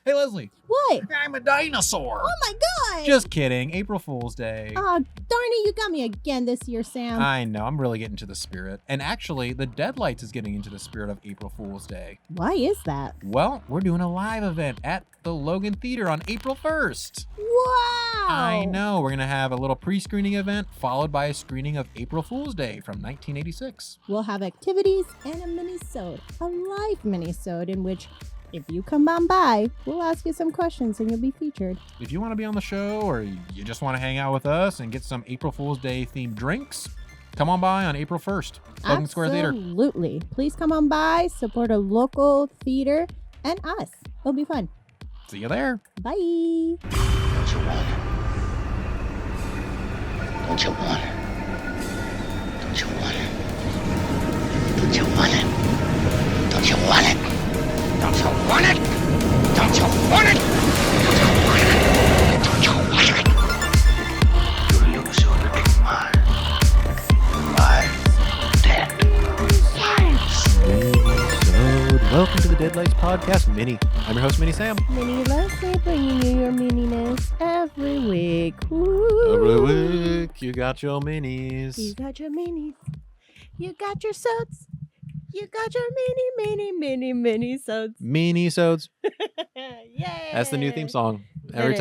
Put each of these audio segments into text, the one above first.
Hey, Leslie. What? I'm a dinosaur. Oh my god! Just kidding. April Fool's Day. Oh, darn it, you got me again this year, Sam. I know. I'm really getting to the spirit. And actually, the Deadlights is getting into the spirit of April Fool's Day. Why is that? Well, we're doing a live event at the Logan Theater on April 1st. Wow! I know. We're going to have a little pre-screening event followed by a screening of April Fool's Day from 1986. We'll have activities and a minisode, a live minisode in which, if you come on by, we'll ask you some questions and you'll be featured. If you want to be on the show or you just want to hang out with us and get some April Fool's Day themed drinks, come on by on April 1st, Logan Square Theater. Absolutely. Please come on by, support a local theater and us. It'll be fun. See you there. Bye. Don't you want it? Don't you want it? Don't you want it? Don't you want it? Don't you want it? Don't you want it? Don't you want it? Don't you want it? You lose your big mind. Lives dead. Lives. Minisode. Welcome to the Deadlights podcast, Mini. I'm your host, Mini Sam. Mini Leslie bringing you your mininess every week. Woo. Every week, you got your minis. You got your minis. You got your sods. You got your mini sods. Minisodes. Yay! That's the new theme song. Every It is.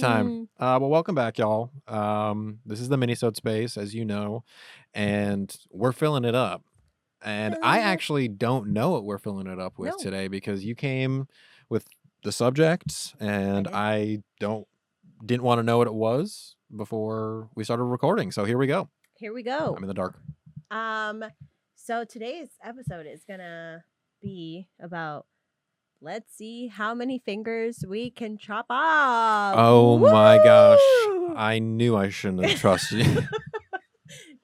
time. Well, welcome back, y'all. This is the Minisode space, as you know, and we're filling it up. And I actually don't know what we're filling it up with No. today because you came with the subject, and I didn't want to know what it was before we started recording. So here we go. Here we go. I'm in the dark. So today's episode is gonna be about, let's see how many fingers we can chop off. Oh my gosh. Woo! I knew I shouldn't have trusted you.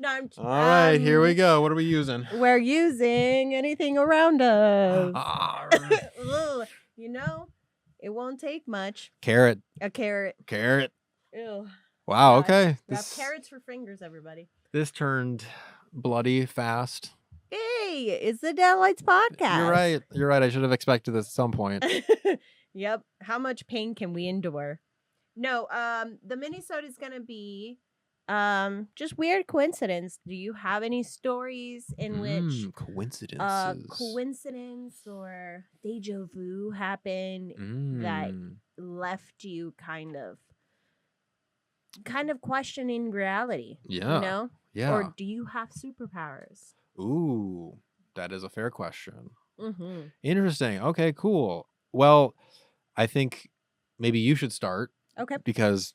No, All right, here we go. What are we using? We're using anything around us. Arr. Ugh, you know, it won't take much. Carrot. A carrot. Carrot. Ew. Wow, God. okay. Grab carrots for fingers, everybody. This turned bloody fast. Hey, it's the Deadlights podcast. You're right. You're right. I should have expected this at some point. Yep. How much pain can we endure? No, the minisode is gonna be just weird coincidence. Do you have any stories in which coincidences. coincidence or deja vu happened that left you kind of questioning reality? Yeah. You know? Yeah. Or do you have superpowers? Ooh, that is a fair question. Mm-hmm. Interesting. Okay, cool. Well, I think maybe you should start Okay. because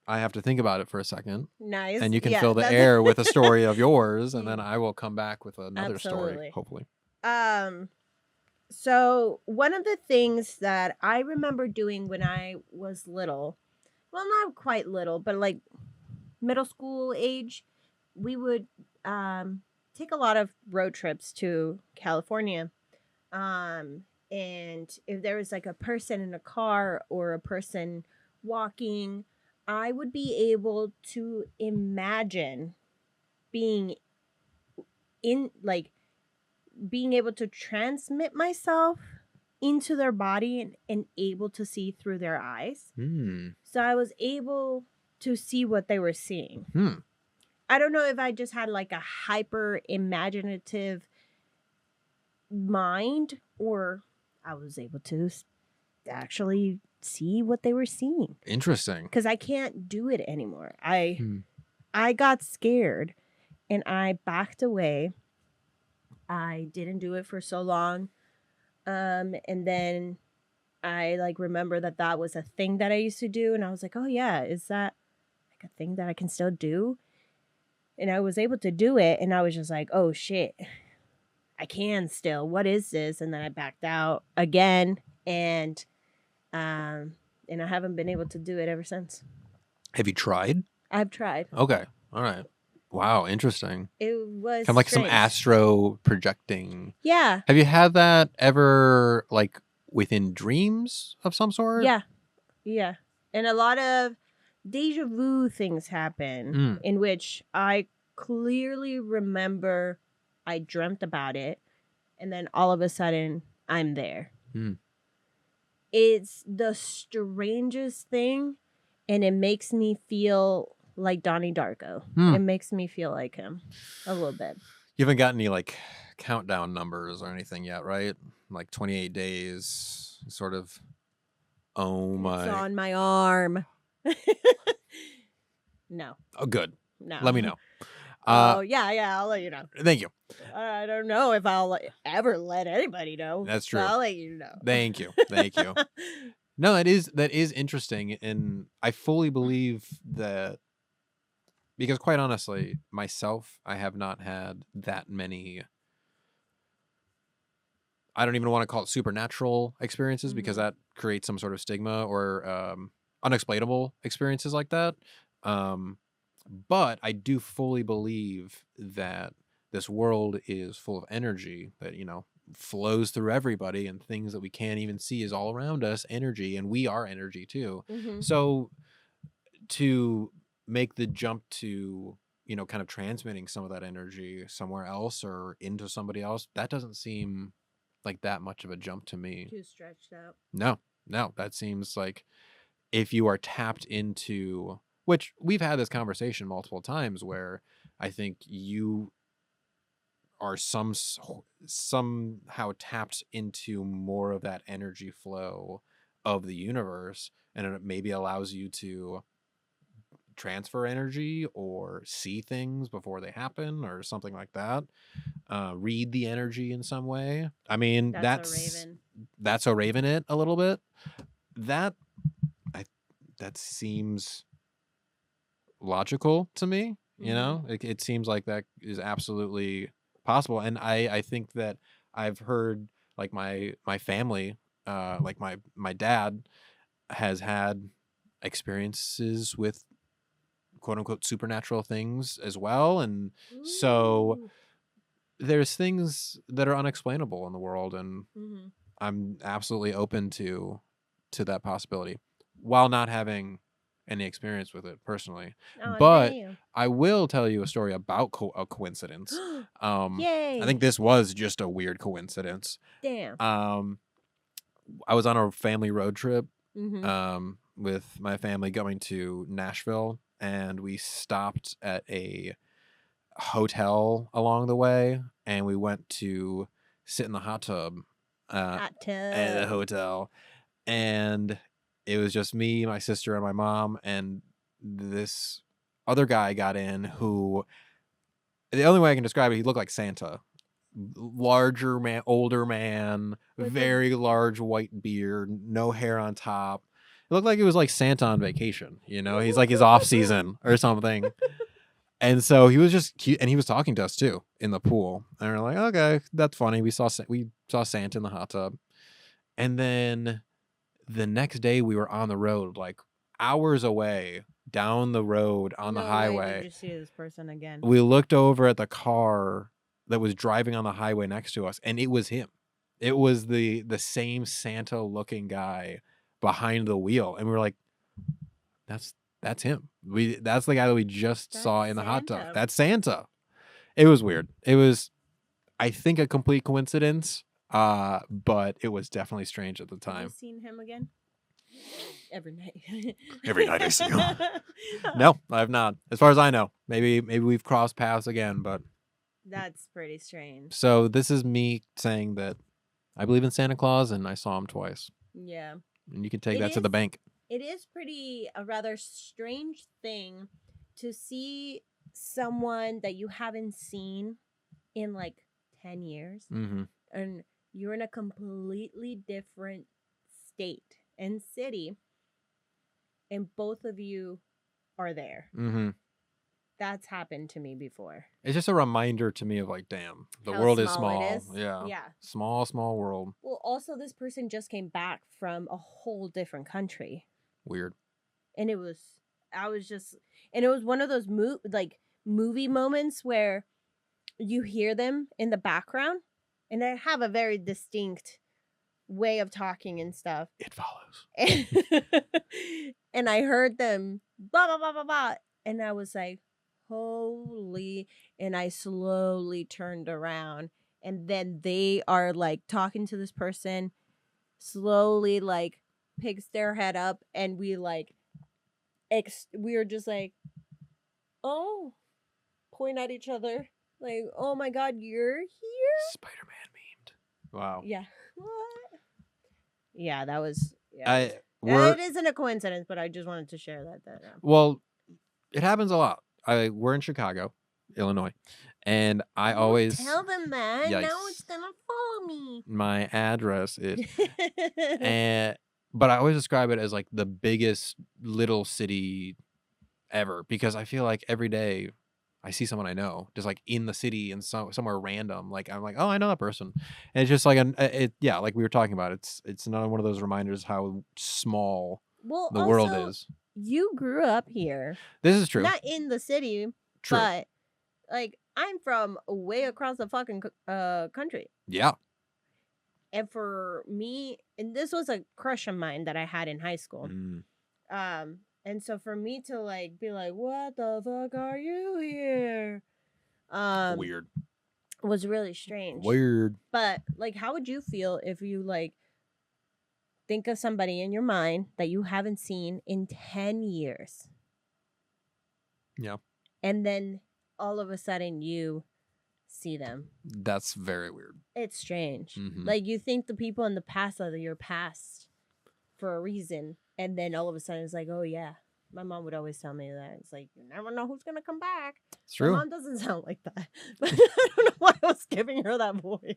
I have to think about it for a second. Nice. And you can Yeah, fill the that's- air with a story of yours, and then I will come back with another Absolutely. story, hopefully. So one of the things that I remember doing when I was little, well, not quite little, but like middle school age, we would take a lot of road trips to California. And if there was like a person in a car or a person walking, I would be able to imagine being being able to transmit myself into their body and able to see through their eyes. So I was able to see what they were seeing. I don't know if I just had like a hyper imaginative mind or I was able to actually see what they were seeing. Interesting. Because I can't do it anymore. I got scared and I backed away. I didn't do it for so long. And then I like remember that was a thing that I used to do. And I was like, oh yeah, is that like a thing that I can still do? And I was able to do it. And I was just like, oh shit, I can still. What is this? And then I backed out again. And I haven't been able to do it ever since. Have you tried? I've tried. Okay. All right. Wow. Interesting. It was Kind of like some strange. astro projecting. Yeah. Have you had that ever, like, within dreams of some sort? Yeah. Yeah. And a lot of deja vu things happen in which I clearly remember I dreamt about it. And then all of a sudden, I'm there. It's the strangest thing, and it makes me feel like Donnie Darko. It makes me feel like him a little bit. You haven't got any like countdown numbers or anything yet, right? Like 28 days, sort of. Oh It's my. on my arm. No. Oh, good. No. Let me know. Oh, yeah, I'll let you know. Thank you. I don't know if I'll ever let anybody know. That's true. So I'll let you know. Thank you. Thank you. No, that is interesting, and I fully believe that, because quite honestly, myself, I have not had that many. I don't even want to call it supernatural experiences, because that creates some sort of stigma, or unexplainable experiences like that. But I do fully believe that this world is full of energy that, flows through everybody, and things that we can't even see is all around us, energy, and we are energy too. So to make the jump to, kind of transmitting some of that energy somewhere else or into somebody else, that doesn't seem like that much of a jump to me. Too stretched out. No, that seems like, if you are tapped into, which we've had this conversation multiple times, where I think you are somehow tapped into more of that energy flow of the universe, and it maybe allows you to transfer energy or see things before they happen or something like that. Read the energy in some way. I mean, that's a Raven it a little bit. That seems logical to me. It seems like that is absolutely possible, and I think that I've heard, like, my family, like my dad has had experiences with quote unquote supernatural things as well, and so there's things that are unexplainable in the world, and I'm absolutely open to that possibility, while not having any experience with it personally. But I will tell you a story about a coincidence. Yay! I think this was just a weird coincidence. Damn. I was on a family road trip with my family going to Nashville, and we stopped at a hotel along the way, and we went to sit in the hot tub at the hotel, and it was just me, my sister, and my mom, and this other guy got in, who, the only way I can describe it, he looked like Santa. Larger man, older man, very large white beard, no hair on top. It looked like it was like Santa on vacation, he's like his off season or something. And so he was just cute, and he was talking to us too in the pool. And we're like, okay, that's funny. We saw Santa in the hot tub. And then the next day we were on the road, like hours away, down the road on the highway. Did you see this person again? We looked over at the car that was driving on the highway next to us, and it was him. It was the same Santa looking guy behind the wheel, and we were like, that's him. That's the guy that we just saw in the hot tub. That's Santa. It was weird. It was, I think, a complete coincidence, but it was definitely strange at the time. Have you seen him again? Every night. Every night I see him. No, I have not. As far as I know. Maybe we've crossed paths again, but that's pretty strange. So this is me saying that I believe in Santa Claus, and I saw him twice. Yeah. And you can take that to the bank. It is a rather strange thing to see someone that you haven't seen in like 10 years. And you're in a completely different state and city, and both of you are there. That's happened to me before. It's just a reminder to me of, like, damn, the world is small. Yeah. Small world. Well, also this person just came back from a whole different country. Weird. And it was one of those movie moments where you hear them in the background, and they have a very distinct way of talking and stuff. It follows. And I heard them blah blah blah blah blah, and I was like, holy, and I slowly turned around, and then they are like talking to this person, slowly like picks their head up and we like, we were just like, oh, point at each other. Like, oh my God, you're here? Spider-Man memed. Wow. Yeah. What? Yeah, that was. We're it isn't a coincidence, but I just wanted to share that. well, it happens a lot. We're in Chicago, Illinois, and I always tell them that. Yikes. Now it's gonna follow me. My address is, but I always describe it as like the biggest little city ever because I feel like every day I see someone I know just like in the city and somewhere random. Like I'm like, oh, I know that person. And it's just like like we were talking about. It's another one of those reminders how small the world is. You grew up here. This is true. Not in the city, true. But like I'm from way across the fucking country. Yeah. And for me, and this was a crush of mine that I had in high school. And so for me to like be like, what the fuck are you here? Weird. Was really strange. Weird. But like, how would you feel if you like think of somebody in your mind that you haven't seen in 10 years? Yeah. And then all of a sudden you see them. That's very weird. It's strange. Mm-hmm. Like you think the people in the past are your past for a reason. And then all of a sudden it's like, oh yeah. My mom would always tell me that. It's like, you never know who's going to come back. It's true. My mom doesn't sound like that. But I don't know why I was giving her that voice.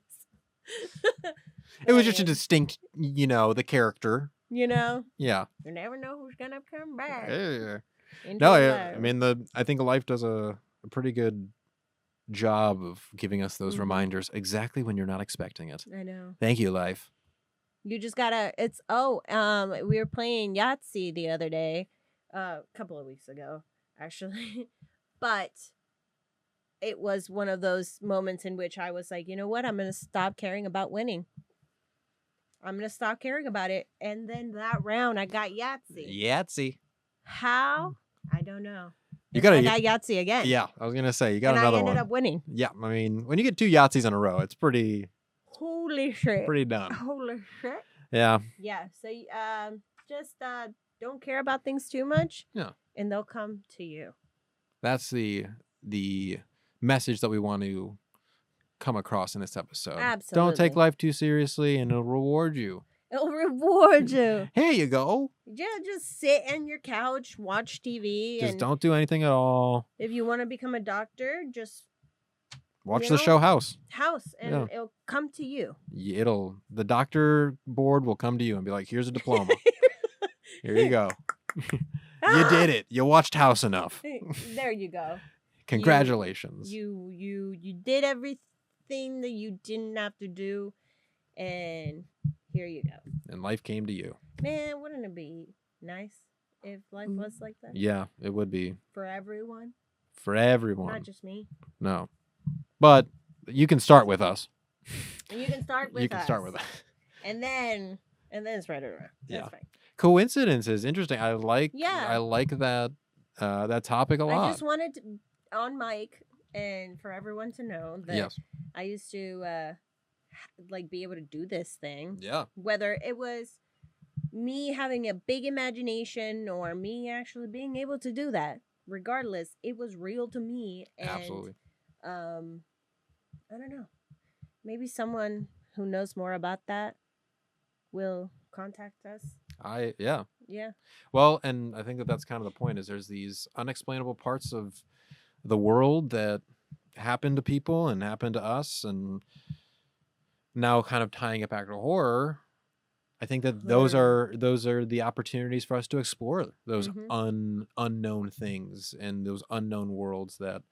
It was just a distinct, the character. Yeah. You never know who's going to come back. Yeah. No, I mean, I think life does a pretty good job of giving us those reminders exactly when you're not expecting it. I know. Thank you, life. You just gotta. We were playing Yahtzee the other day, a couple of weeks ago, actually, but it was one of those moments in which I was like, you know what? I'm gonna stop caring about winning. I'm gonna stop caring about it. And then that round, I got Yahtzee. How? I don't know. I got Yahtzee again. Yeah, I was gonna say you got another one. I ended up winning. Yeah, I mean, when you get 2 Yahtzees in a row, it's pretty. Holy shit. Pretty done. Holy shit. Yeah. Yeah. So just don't care about things too much. Yeah. And they'll come to you. That's the message that we want to come across in this episode. Absolutely. Don't take life too seriously and it'll reward you. It'll reward you. Here you go. Yeah, just sit on your couch, watch TV. Just don't do anything at all. If you want to become a doctor, just watch the show House. And it'll come to you. The doctor board will come to you and be like, here's a diploma. Here you go. You did it. You watched House enough. There you go. Congratulations. You did everything that you didn't have to do, and here you go. And life came to you. Man, wouldn't it be nice if life was like that? Yeah, it would be. For everyone? For everyone. Not just me. No. But you can start with us. You can start with us. And then it's right around. That's fine. Coincidences, interesting. I like that that topic a lot. I just wanted to, on mic and for everyone to know that I used to be able to do this thing. Yeah. Whether it was me having a big imagination or me actually being able to do that, regardless, it was real to me. And, absolutely. I don't know. Maybe someone who knows more about that will contact us. Yeah. Well, and I think that's kind of the point is there's these unexplainable parts of the world that happen to people and happen to us, and now kind of tying it back to horror. I think that those are the opportunities for us to explore those unknown things and those unknown worlds that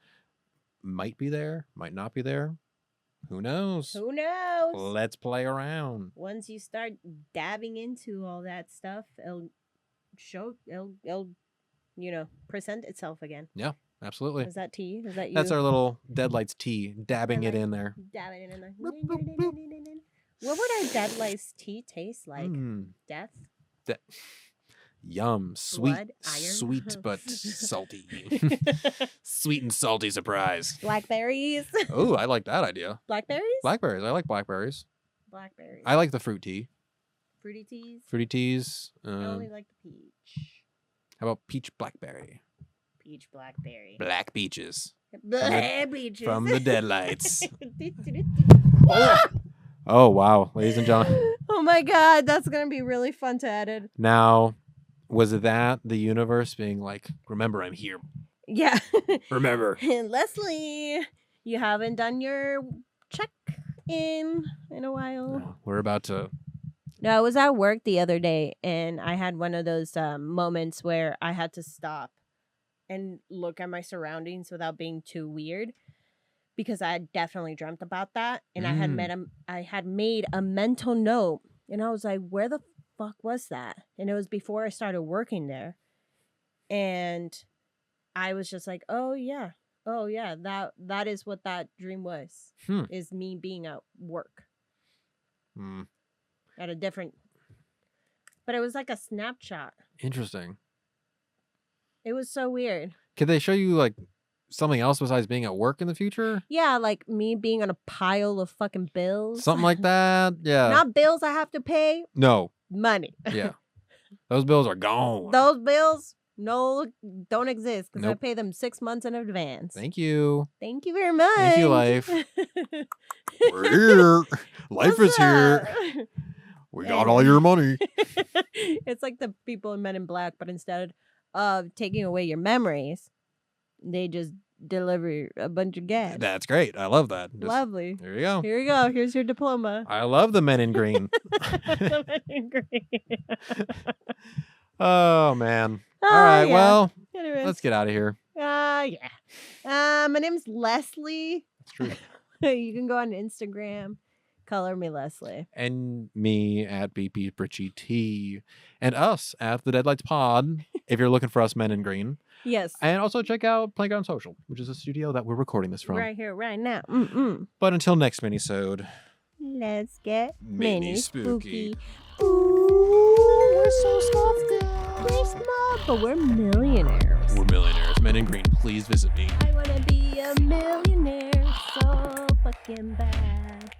might be there, might not be there. Who knows? Let's play around. Once you start dabbing into all that stuff, it'll present itself again. Yeah, absolutely. Is that tea? Is that you? That's our little Deadlights tea, dabbing it in there. Dabbing it in there. What would our Deadlights tea taste like? Death? Yum. Sweet. Blood, iron. Sweet but salty. Sweet and salty surprise. Blackberries. Oh, I like that idea. Blackberries? Blackberries. I like blackberries. Blackberries. I like the fruit tea. Fruity teas. Fruity teas. I only like the peach. How about peach blackberry? Peach blackberry. Black peaches. Black peaches. From the Deadlights. Ah! Oh, wow. Ladies and gentlemen. Oh my god, that's going to be really fun to edit. Now, was that the universe being like, remember, I'm here. Yeah. Remember. Leslie, you haven't done your check-in in a while. No, we're about to. No, I was at work the other day, and I had one of those moments where I had to stop and look at my surroundings without being too weird, because I had definitely dreamt about that, and I had made a mental note, and I was like, where the fuck was that? And it was before I started working there, and I was just like, oh yeah, that is what that dream was, is me being at work. At a different, but it was like a snapshot. Interesting. It was so weird. Could they show you like something else besides being at work in the future? Yeah, like me being on a pile of fucking bills. Something like that? Yeah. Not bills I have to pay. No. Money. Yeah. Those bills are gone. Those bills, no, don't exist, because Nope. I pay them 6 months in advance. Thank you. Thank you very much. Thank you, life. We're here. Life is here. We got all your money. It's like the people in Men in Black, but instead of taking away your memories, they just deliver a bunch of gas. That's great. I love that. Just, Lovely. there you go. Here you go. Here's your diploma. I love the Men in Green. The Men in Green. Oh, man. Oh, All right. yeah. Well, Anyways. let's get out of here. Yeah. My name's Leslie. That's true. You can go on Instagram. Color me Leslie. And me at BP Britchie T. And us at the Deadlights Pod, if you're looking for us Men in Green. Yes. And also check out Playground Social, which is a studio that we're recording this from. Right here, right now. But until next minisode, Let's get Mini mini spooky. spooky. Ooh, we're so small. We're small, but we're millionaires. We're millionaires. Men in Green, please visit me. I want to be a millionaire so fucking bad.